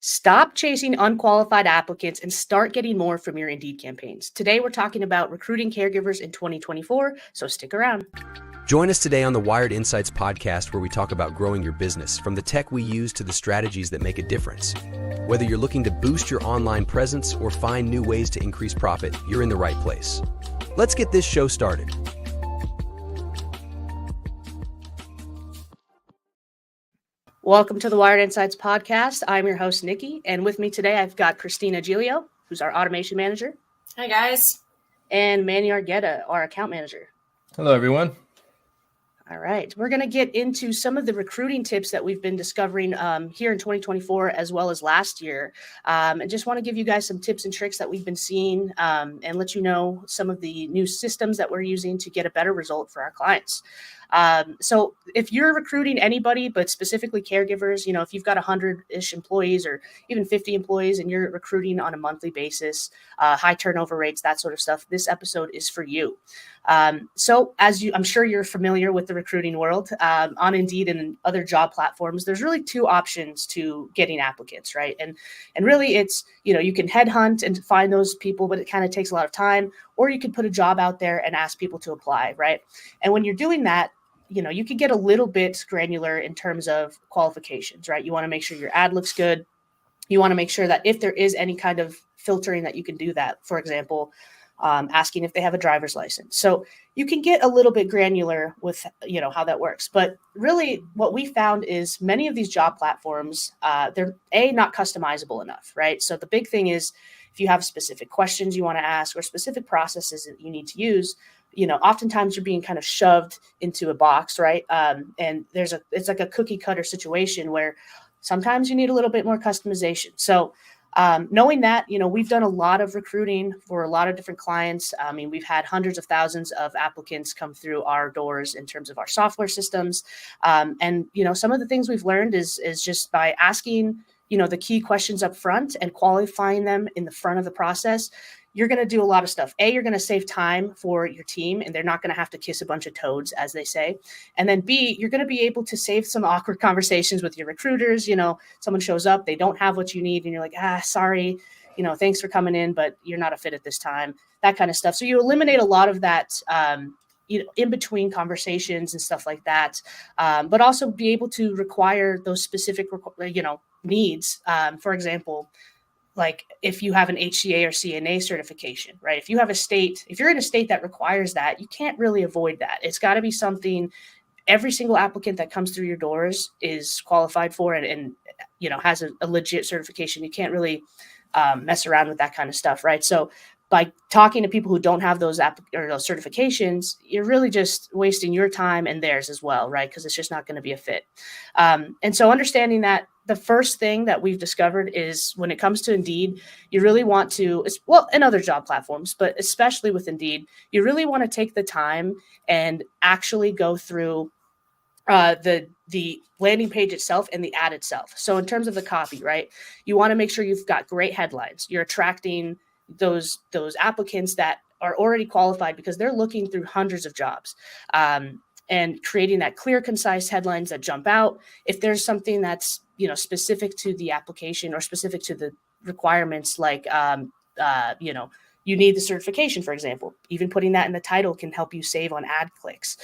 Stop chasing unqualified applicants and start getting more from your Indeed campaigns. Today, we're talking about recruiting caregivers in 2024, so stick around. Join us today on the Wyred Insights podcast, where we talk about growing your business, from the tech we use to the strategies that make a difference. Whether you're looking to boost your online presence or find new ways to increase profit, you're in the right place. Let's get this show started. Welcome to the Wyred Insights podcast. I'm your host, Nikki, and with me today, I've got Cristina Giglio, who's our automation manager. Hi, guys. And Manny, Argueta, our account manager. Hello, everyone. All right. We're going to get into some of the recruiting tips that we've been discovering here in 2024 as well as last year. And just want to give you guys some tips and tricks that we've been seeing and let you know some of the new systems that we're using to get a better result for our clients. So if you're recruiting anybody, but specifically caregivers, if you've got 100-ish employees or even 50 employees and you're recruiting on a monthly basis, high turnover rates, that sort of stuff, this episode is for you. So I'm sure you're familiar with the recruiting world, on Indeed and other job platforms, there's really two options to getting applicants, right? And really it's, you can headhunt and find those people, but it kind of takes a lot of time, or you can put a job out there and ask people to apply, right? And when you're doing that, you can get a little bit granular in terms of qualifications, right? You want to make sure your ad looks good. You want to make sure that if there is any kind of filtering that you can do that, for example, asking if they have a driver's license. So you can get a little bit granular with, how that works. But really what we found is many of these job platforms, they're not customizable enough, right? So the big thing is if you have specific questions you want to ask or specific processes that you need to use, oftentimes you're being kind of shoved into a box, right? And it's like a cookie cutter situation where sometimes you need a little bit more customization. So knowing that, we've done a lot of recruiting for a lot of different clients. I mean, we've had hundreds of thousands of applicants come through our doors in terms of our software systems. And some of the things we've learned is just by asking, the key questions up front and qualifying them in the front of the process, you're going to do a lot of stuff. You're going to save time for your team and they're not going to have to kiss a bunch of toads, as they say. And then B, you're going to be able to save some awkward conversations with your recruiters. Someone shows up, they don't have what you need. And you're like, sorry, thanks for coming in, but you're not a fit at this time, that kind of stuff. So you eliminate a lot of that, in between conversations and stuff like that. But also be able to require those specific, needs. For example, like if you have an HCA or CNA certification, right? If you're in a state that requires that, you can't really avoid that. It's got to be something every single applicant that comes through your doors is qualified for and has a legit certification. You can't really mess around with that kind of stuff, right? So by talking to people who don't have those certifications, you're really just wasting your time and theirs as well, right? Because it's just not going to be a fit. And so understanding that the first thing that we've discovered is when it comes to Indeed, you really want to, in other job platforms, but especially with Indeed, you really want to take the time and actually go through the landing page itself and the ad itself. So in terms of the copy, right, you want to make sure you've got great headlines. You're attracting those applicants that are already qualified because they're looking through hundreds of jobs, and creating that clear, concise headlines that jump out. If there's something that's, specific to the application or specific to the requirements, like, you need the certification, for example, even putting that in the title can help you save on ad clicks.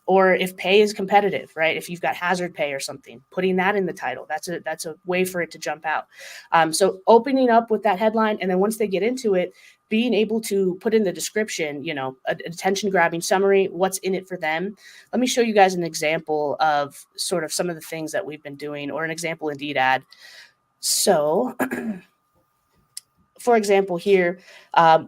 Or if pay is competitive, right? If you've got hazard pay or something, putting that in the title, that's a way for it to jump out. So opening up with that headline, and then once they get into it, being able to put in the description, an attention grabbing summary, what's in it for them. Let me show you guys an example of sort of some of the things that we've been doing, or an example Indeed ad. So for example, here,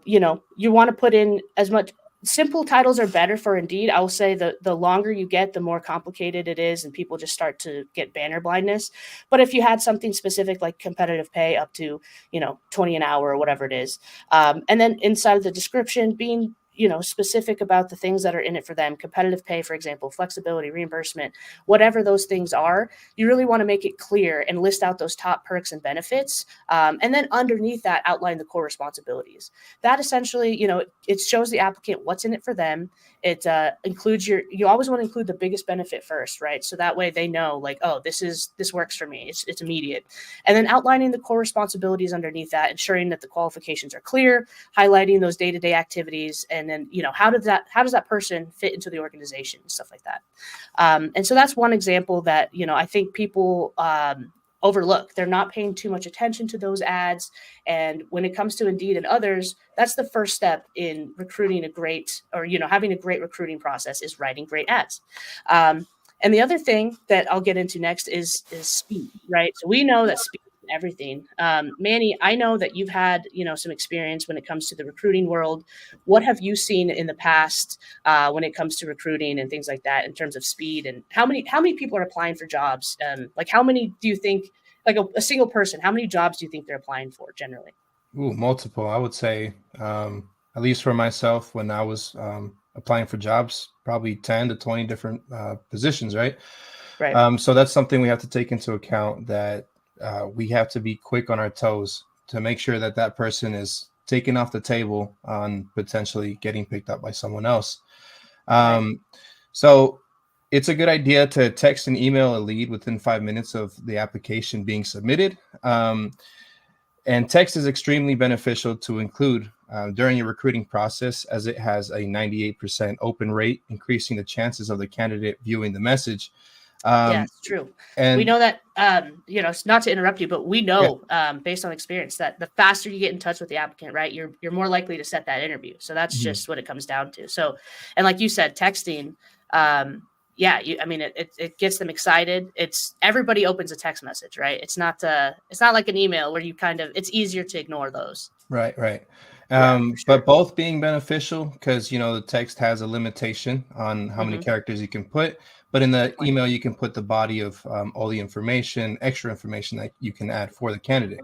you want to put in as much. Simple titles are better for Indeed. I will say the longer you get, the more complicated it is, and people just start to get banner blindness. But if you had something specific like competitive pay up to, $20 an hour or whatever it is, and then inside of the description being, specific about the things that are in it for them, competitive pay, for example, flexibility, reimbursement, whatever those things are, you really want to make it clear and list out those top perks and benefits. And then underneath that, outline the core responsibilities. That essentially, it shows the applicant what's in it for them. It includes you always want to include the biggest benefit first, right? So that way they know, like, oh, this works for me. It's immediate. And then outlining the core responsibilities underneath that, ensuring that the qualifications are clear, highlighting those day-to-day activities, and then, how does that person fit into the organization, stuff like that. And so that's one example that, I think people overlook. They're not paying too much attention to those ads. And when it comes to Indeed and others, that's the first step in recruiting having a great recruiting process, is writing great ads. And the other thing that I'll get into next is speed, right? So we know that speed is everything. Manny, I know that you've had, some experience when it comes to the recruiting world. What have you seen in the past when it comes to recruiting and things like that in terms of speed, and how many people are applying for jobs? Like, how many do you think, like a single person, how many jobs do you think they're applying for generally? Ooh, multiple. I would say, at least for myself, when I was applying for jobs, probably 10 to 20 different positions, right? Right. So that's something we have to take into account, that we have to be quick on our toes to make sure that person is taken off the table on potentially getting picked up by someone else. Right. So it's a good idea to text and email a lead within 5 minutes of the application being submitted. And text is extremely beneficial to include during your recruiting process, as it has a 98% open rate, increasing the chances of the candidate viewing the message. Yeah, it's true. And we know that, it's not to interrupt you, but we know, based on experience, that the faster you get in touch with the applicant, right, you're more likely to set that interview. So that's just what it comes down to. So, and like you said, texting, it gets them excited. Everybody opens a text message, right? It's not like an email where it's easier to ignore those. Right. Yeah, for sure. But both being beneficial, because, the text has a limitation on how many characters you can put. But in the email, you can put the body of all the information, extra information that you can add for the candidate.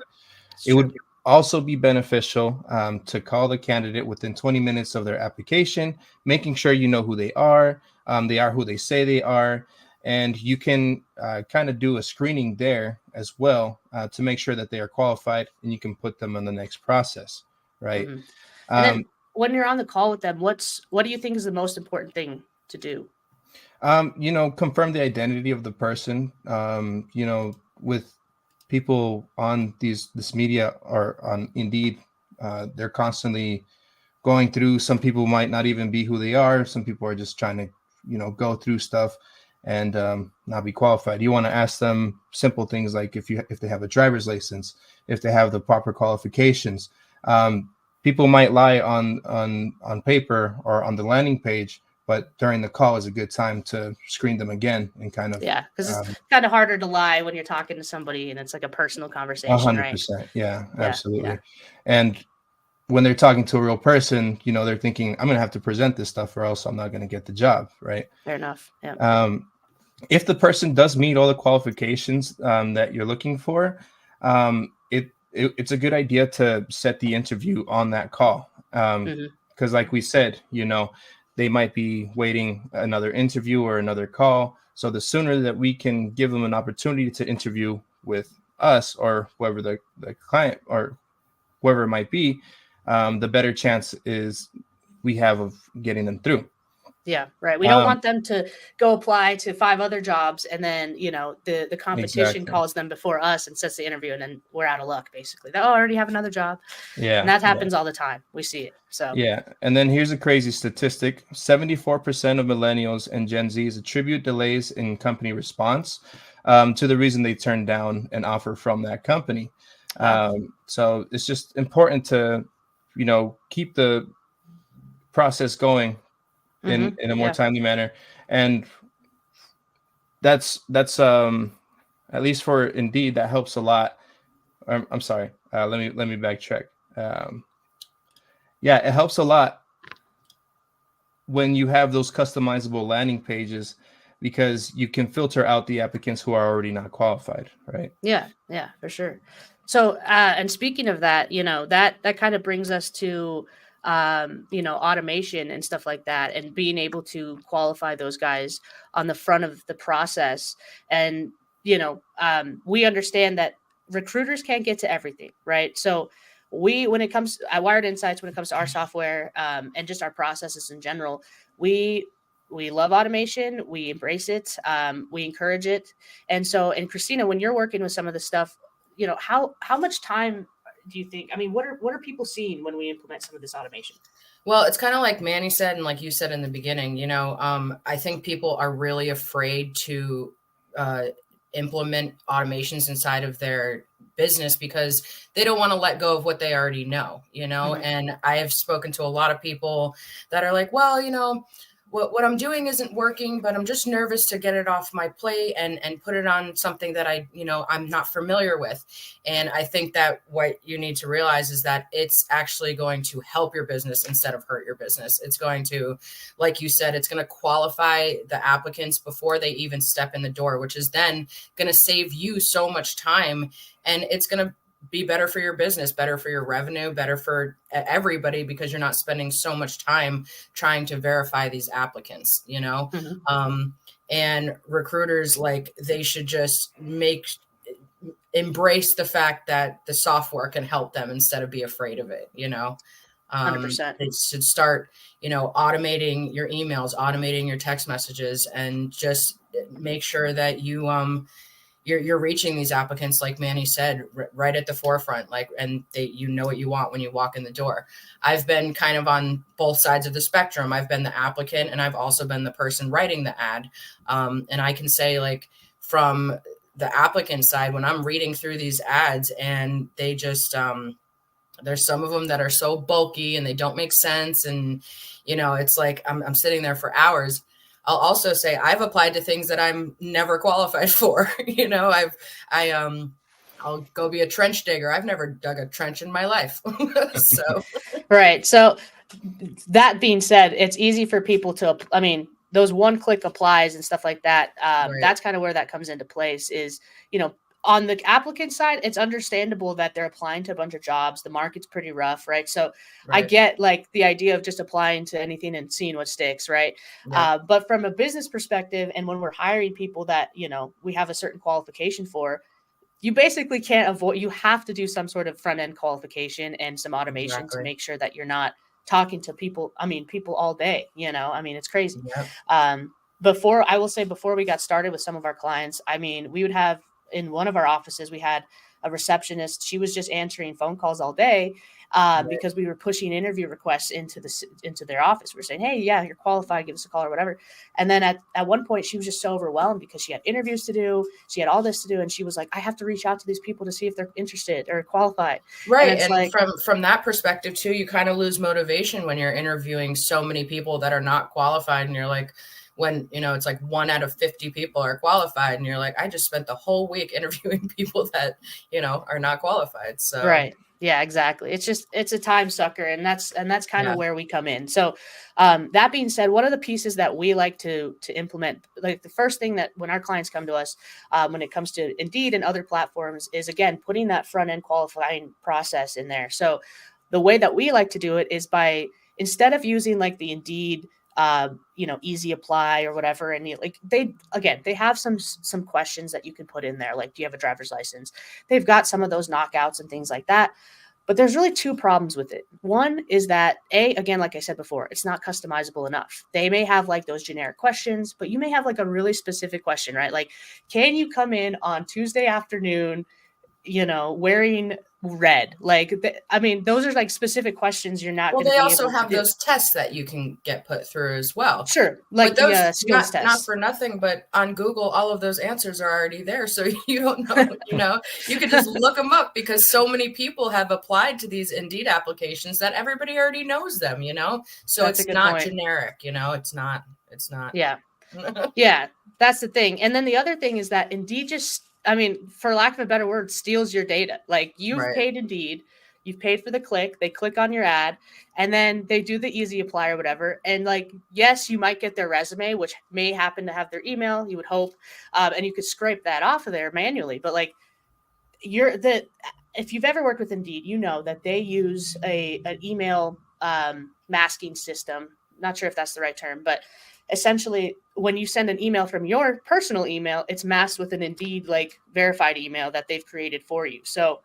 It would also be beneficial to call the candidate within 20 minutes of their application, making sure you know who they are who they say they are. And you can kind of do a screening there as well to make sure that they are qualified, and you can put them on the next process, right? And then when you're on the call with them, what do you think is the most important thing to do? Confirm the identity of the person. With people on this media or on Indeed, they're constantly going through. Some people might not even be who they are. Some people are just trying to, go through stuff and not be qualified. You want to ask them simple things like if they have a driver's license, if they have the proper qualifications. People might lie on paper or on the landing page, but during the call is a good time to screen them again and kind of. Yeah, because it's kind of harder to lie when you're talking to somebody and it's like a personal conversation, 100%. right? Yeah, absolutely. Yeah. And when they're talking to a real person, they're thinking, I'm going to have to present this stuff or else I'm not going to get the job, right? Fair enough. Yeah. If the person does meet all the qualifications that you're looking for, it's a good idea to set the interview on that call. Because like we said, they might be waiting another interview or another call. So the sooner that we can give them an opportunity to interview with us or whoever the client or whoever it might be, the better chance is we have of getting them through. Yeah, right. We don't want them to go apply to 5 other jobs and then, the competition calls them before us and sets the interview, and then we're out of luck, basically. They already have another job. Yeah. And that happens all the time. We see it. So yeah. And then here's a crazy statistic. 74% of millennials and Gen Zs attribute delays in company response to the reason they turned down an offer from that company. So it's just important to, keep the process going in a more timely manner. And that's at least for Indeed, that helps a lot. I'm sorry. Let me backtrack. It helps a lot when you have those customizable landing pages, because you can filter out the applicants who are already not qualified, right? Yeah, for sure. So, and speaking of that, that kind of brings us to automation and stuff like that, and being able to qualify those guys on the front of the process. And, we understand that recruiters can't get to everything, right? So when it comes at Wyred Insights, when it comes to our software, and just our processes in general, we love automation. We embrace it. We encourage it. And Cristina, when you're working with some of the stuff, how much time do you think? I mean, what are people seeing when we implement some of this automation? Well, it's kind of like Manny said, and like you said in the beginning, I think people are really afraid to implement automations inside of their business because they don't want to let go of what they already know, Mm-hmm. And I have spoken to a lot of people that are like, well, what I'm doing isn't working, but I'm just nervous to get it off my plate and put it on something that I'm not familiar with. And I think that what you need to realize is that it's actually going to help your business instead of hurt your business. It's going to, like you said, it's going to qualify the applicants before they even step in the door, which is then going to save you so much time. And it's going to be better for your business, better for your revenue, better for everybody, because you're not spending so much time trying to verify these applicants, Mm-hmm. And recruiters, they should just embrace the fact that the software can help them instead of be afraid of it, 100%. They should start, automating your emails, automating your text messages, and just make sure that you're reaching these applicants, like Manny said, right at the forefront, and you know what you want when you walk in the door. I've been kind of on both sides of the spectrum. I've been the applicant, and I've also been the person writing the ad. And I can say, from the applicant side, when I'm reading through these ads, and they just there's some of them that are so bulky and they don't make sense, and it's like I'm sitting there for hours. I'll also say I've applied to things that I'm never qualified for. I'll go be a trench digger. I've never dug a trench in my life. So, right. So that being said, it's easy for people those one-click applies and stuff like that. Right. That's kind of where that comes into place is, on the applicant side, it's understandable that they're applying to a bunch of jobs. The market's pretty rough, right? So I get the idea of just applying to anything and seeing what sticks, right? Yeah. But from a business perspective, and when we're hiring people that, we have a certain qualification for, you basically can't avoid, you have to do some sort of front end qualification and some automation to make sure that you're not talking to people all day, it's crazy. Yeah. Before we got started with some of our clients, we would have, in one of our offices, we had a receptionist. She was just answering phone calls all day because we were pushing interview requests into their office. We were saying, hey, yeah, you're qualified, give us a call or whatever. And then at one point, she was just so overwhelmed because she had interviews to do. She had all this to do. And she was like, I have to reach out to these people to see if they're interested or qualified. Right. And from that perspective, too, you kind of lose motivation when you're interviewing so many people that are not qualified. And you're like, when, it's like 1 out of 50 people are qualified, and you're like, I just spent the whole week interviewing people that, are not qualified. So, right. Yeah, exactly. It's a time sucker. And that's kind of where we come in. So that being said, one of the pieces that we like to implement, the first thing that when our clients come to us, when it comes to Indeed and other platforms, is, again, putting that front end qualifying process in there. So the way that we like to do it is by, instead of using the Indeed easy apply or whatever, and they have some questions that you can put in there, like, do you have a driver's license? They've got some of those knockouts and things like that, but there's really two problems with it. One is that, again, like I said before, it's not customizable enough. They may have those generic questions, but you may have a really specific question, right? Like, can you come in on Tuesday afternoon, wearing red? Those are specific questions you're not going to be able to do. They also have those tests that you can get put through as well. Sure. Like those, the skills test. Not for nothing, but on Google, all of those answers are already there. So you don't know, you can just look them up, because so many people have applied to these Indeed applications that everybody already knows them, so That's it's not point. Generic, it's not. Yeah. Yeah. That's the thing. And then the other thing is that Indeed just, for lack of a better word, steals your data. You've paid Indeed, you've paid for the click, they click on your ad, and then they do the easy apply or whatever. And yes, you might get their resume, which may happen to have their email, you would hope. And you could scrape that off of there manually. But if you've ever worked with Indeed, you know that they use an email masking system. Not sure if that's the right term, but essentially when you send an email from your personal email, it's masked with an Indeed like verified email that they've created for you. So,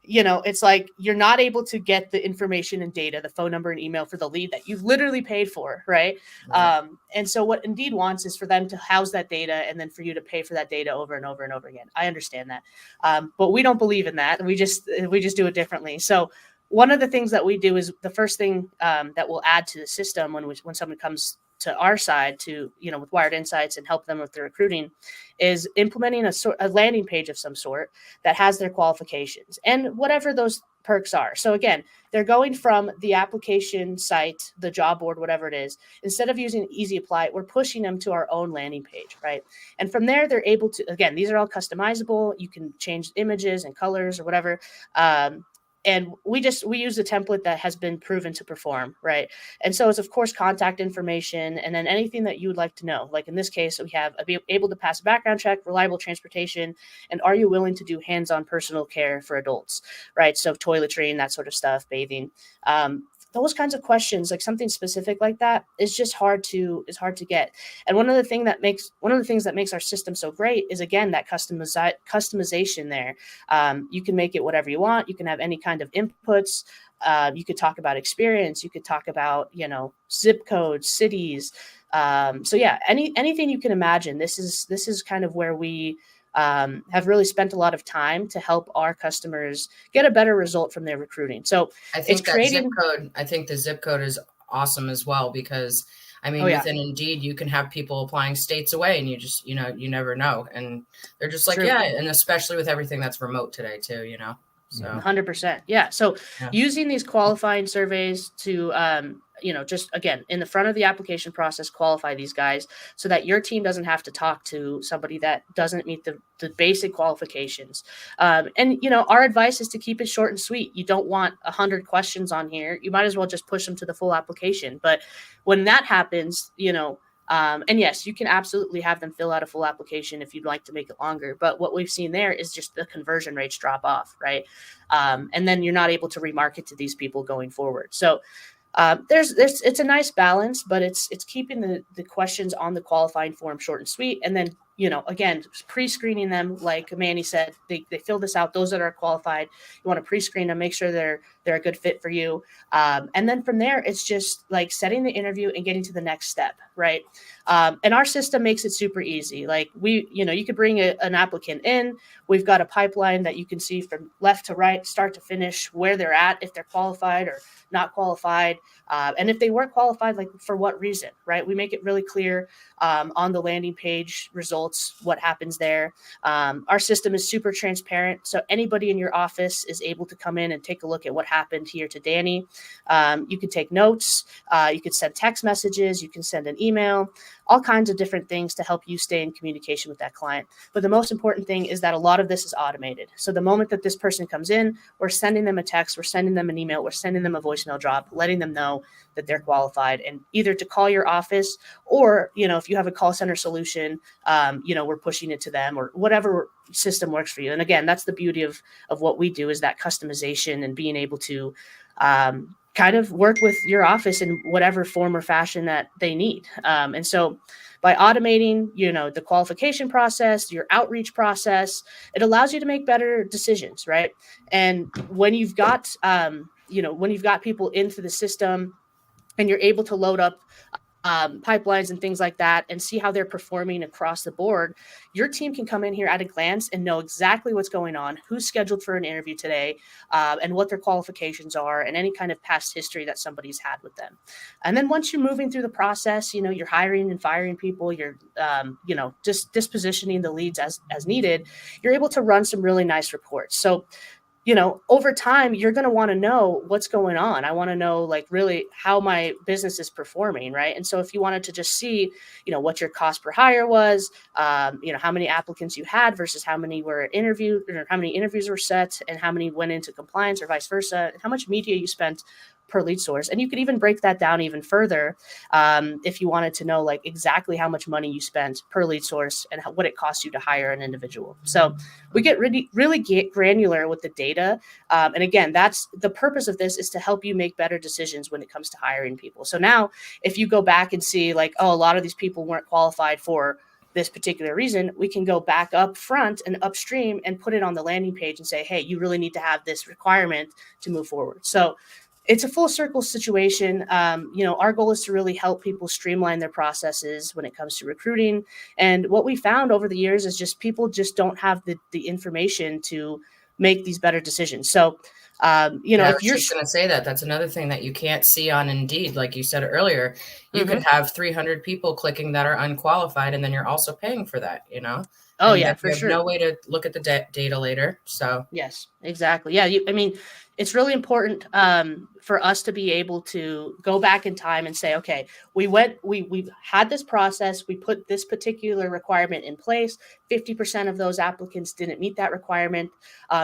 it's like you're not able to get the information and data, the phone number and email for the lead that you've literally paid for, right? And so what Indeed wants is for them to house that data and then for you to pay for that data over and over and over again. I understand that, but we don't believe in that. We just do it differently. So one of the things that we do is the first thing that we'll add to the system when someone comes to our side to, with Wyred Insights and help them with their recruiting is implementing a landing page of some sort that has their qualifications and whatever those perks are. So again, they're going from the application site, the job board, whatever it is, instead of using Easy Apply, we're pushing them to our own landing page, right? And from there, they're able to, again, these are all customizable. You can change images and colors or whatever. And we use a template that has been proven to perform, right? And so it's, of course, contact information and then anything that you would like to know. Like in this case, we have be able to pass a background check, reliable transportation, and are you willing to do hands-on personal care for adults, right? So toiletry and that sort of stuff, bathing. Those kinds of questions, like something specific like that, is just hard to get. And one of the things that makes our system so great is, again, that customization there. You can make it whatever you want. You can have any kind of inputs. You could talk about experience. You could talk about, zip codes, cities. So yeah, anything you can imagine. This is kind of where we have really spent a lot of time to help our customers get a better result from their recruiting. So I think the zip code is awesome as well, because within Indeed, you can have people applying states away and you just, you never know. And they're just like, and especially with everything that's remote today too, So 100%. Yeah. So using these qualifying surveys to, just again, in the front of the application process, qualify these guys so that your team doesn't have to talk to somebody that doesn't meet the basic qualifications. And our advice is to keep it short and sweet. You don't want 100 questions on here. You might as well just push them to the full application. But when that happens, and yes, you can absolutely have them fill out a full application if you'd like to make it longer. But what we've seen there is just the conversion rates drop off, right? And then you're not able to remarket to these people going forward. So it's a nice balance, but it's keeping the questions on the qualifying form short and sweet. And then, again, pre-screening them, like Manny said, they fill this out. Those that are qualified, you want to pre-screen them, make sure they're a good fit for you. And then from there, it's just like setting the interview and getting to the next step, right? And our system makes it super easy. Like you could bring an applicant in. We've got a pipeline that you can see from left to right, start to finish, where they're at, if they're qualified or not qualified. And if they weren't qualified, like for what reason, right? We make it really clear on the landing page results, what happens there. Our system is super transparent. So anybody in your office is able to come in and take a look at what happened here to Danny. You can take notes. You could send text messages. You can send an email, all kinds of different things to help you stay in communication with that client. But the most important thing is that a lot of this is automated. So the moment that this person comes in, we're sending them a text, we're sending them an email, we're sending them a voicemail drop, letting them know that they're qualified and either to call your office or, if you have a call center solution, we're pushing it to them or whatever system works for you. And again, that's the beauty of what we do, is that customization and being able to kind of work with your office in whatever form or fashion that they need. And so by automating, the qualification process, your outreach process, it allows you to make better decisions, right? And when you've got, people into the system and you're able to load up pipelines and things like that and see how they're performing across the board, your team can come in here at a glance and know exactly what's going on, who's scheduled for an interview today, and what their qualifications are and any kind of past history that somebody's had with them. And then once you're moving through the process, you're hiring and firing people, you're, just dispositioning the leads as needed, you're able to run some really nice reports. So over time, you're going to want to know what's going on. I want to know, like, really how my business is performing, right? And so if you wanted to just see, what your cost per hire was, how many applicants you had versus how many were interviewed, or how many interviews were set and how many went into compliance or vice versa, and how much media you spent per lead source. And you could even break that down even further if you wanted to know like exactly how much money you spent per lead source and what it costs you to hire an individual. So we get really granular with the data. And again, that's the purpose of this, is to help you make better decisions when it comes to hiring people. So now if you go back and see like, oh, a lot of these people weren't qualified for this particular reason, we can go back up front and upstream and put it on the landing page and say, hey, you really need to have this requirement to move forward. So it's a full circle situation. Our goal is to really help people streamline their processes when it comes to recruiting. And what we found over the years is just people just don't have the information to make these better decisions. So, if you're just going to say that's another thing that you can't see on Indeed. Like you said earlier, you could have 300 people clicking that are unqualified, and then you're also paying for that, Oh, and yeah, for sure. No way to look at the data later. So yes, exactly. Yeah. It's really important for us to be able to go back in time and say, okay, we had this process, we put this particular requirement in place. 50% of those applicants didn't meet that requirement.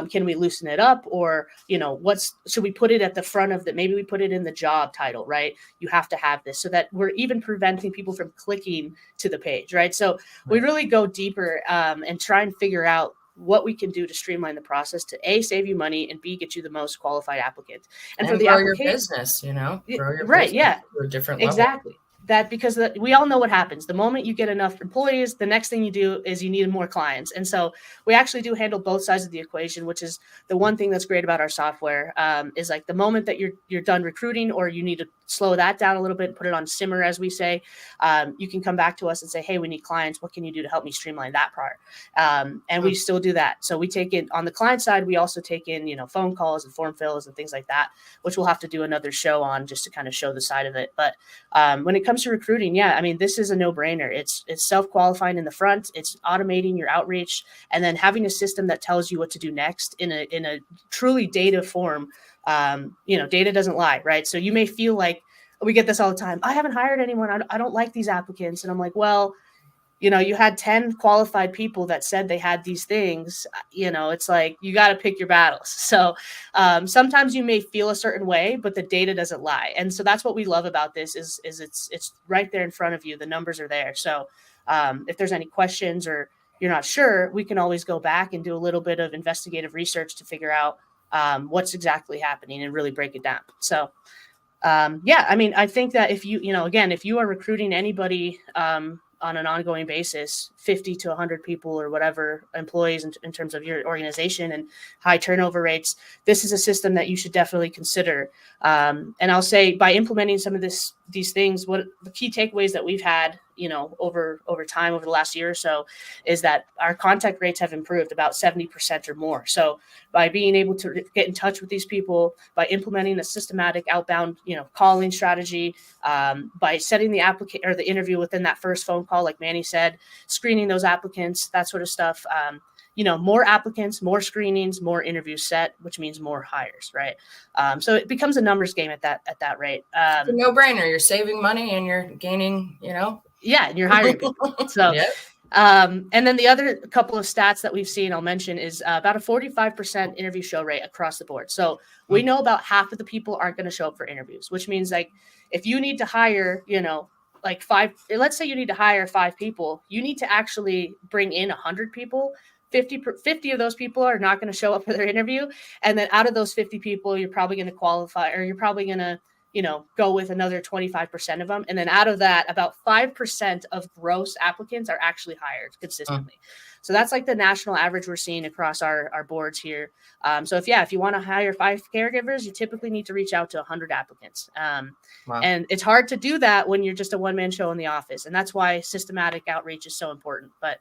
Can we loosen it up? Or, should we put it at the front of maybe we put it in the job title, right? You have to have this so that we're even preventing people from clicking to the page, right? So we really go deeper and try and figure out what we can do to streamline the process to A, save you money, and B, get you the most qualified applicant. And for the grow your business, grow your right, business yeah, to a different level. Exactly. Because we all know what happens. The moment you get enough employees, the next thing you do is you need more clients. And so we actually do handle both sides of the equation, which is the one thing that's great about our software, is like the moment that you're done recruiting, or you need to slow that down a little bit, put it on simmer, as we say, you can come back to us and say, hey, we need clients. What can you do to help me streamline that part? And we still do that. So we take in on the client side, we also take in, phone calls and form fills and things like that, which we'll have to do another show on just to kind of show the side of it. But when it comes to recruiting, this is a no-brainer. It's self-qualifying in the front, it's automating your outreach, and then having a system that tells you what to do next in a truly data form. Data doesn't lie, right? So you may feel like, we get this all the time, I haven't hired anyone, I don't like these applicants. And I'm like, well, you had 10 qualified people that said they had these things, it's like, you got to pick your battles. So sometimes you may feel a certain way, but the data doesn't lie. And so that's what we love about this is it's right there in front of you. The numbers are there. So if there's any questions or you're not sure, we can always go back and do a little bit of investigative research to figure out what's exactly happening and really break it down. So I think that if if you are recruiting anybody on an ongoing basis, 50 to 100 people or whatever employees in terms of your organization and high turnover rates, this is a system that you should definitely consider. And I'll say, by implementing some of these things, what the key takeaways that we've had, over time, over the last year or so, is that our contact rates have improved about 70% or more. So by being able to get in touch with these people, by implementing a systematic outbound, calling strategy, by setting the applicant or the interview within that first phone call, like Manny said, screening those applicants, that sort of stuff. More applicants, more screenings, more interviews set, which means more hires, right? So it becomes a numbers game at that rate. It's a no-brainer. You're saving money and you're gaining, and you're hiring people. So, Yep. And then the other couple of stats that we've seen, I'll mention, is about a 45% interview show rate across the board. So we know about half of the people aren't going to show up for interviews, which means like if you need to hire, like let's say you need to hire 5 people, you need to actually bring in 100 people. 50 of those people are not going to show up for their interview. And then out of those 50 people, you're probably going to qualify, or you're probably going to, go with another 25% of them. And then out of that, about 5% of gross applicants are actually hired consistently. So that's like the national average we're seeing across our boards here. So if you want to hire 5 caregivers, you typically need to reach out to 100 applicants. Wow. And it's hard to do that when you're just a one-man show in the office. And that's why systematic outreach is so important. But,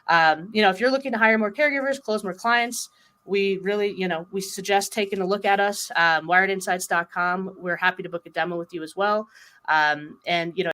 if you're looking to hire more caregivers, close more clients, we really, we suggest taking a look at us, wiredinsights.com. We're happy to book a demo with you as well. And,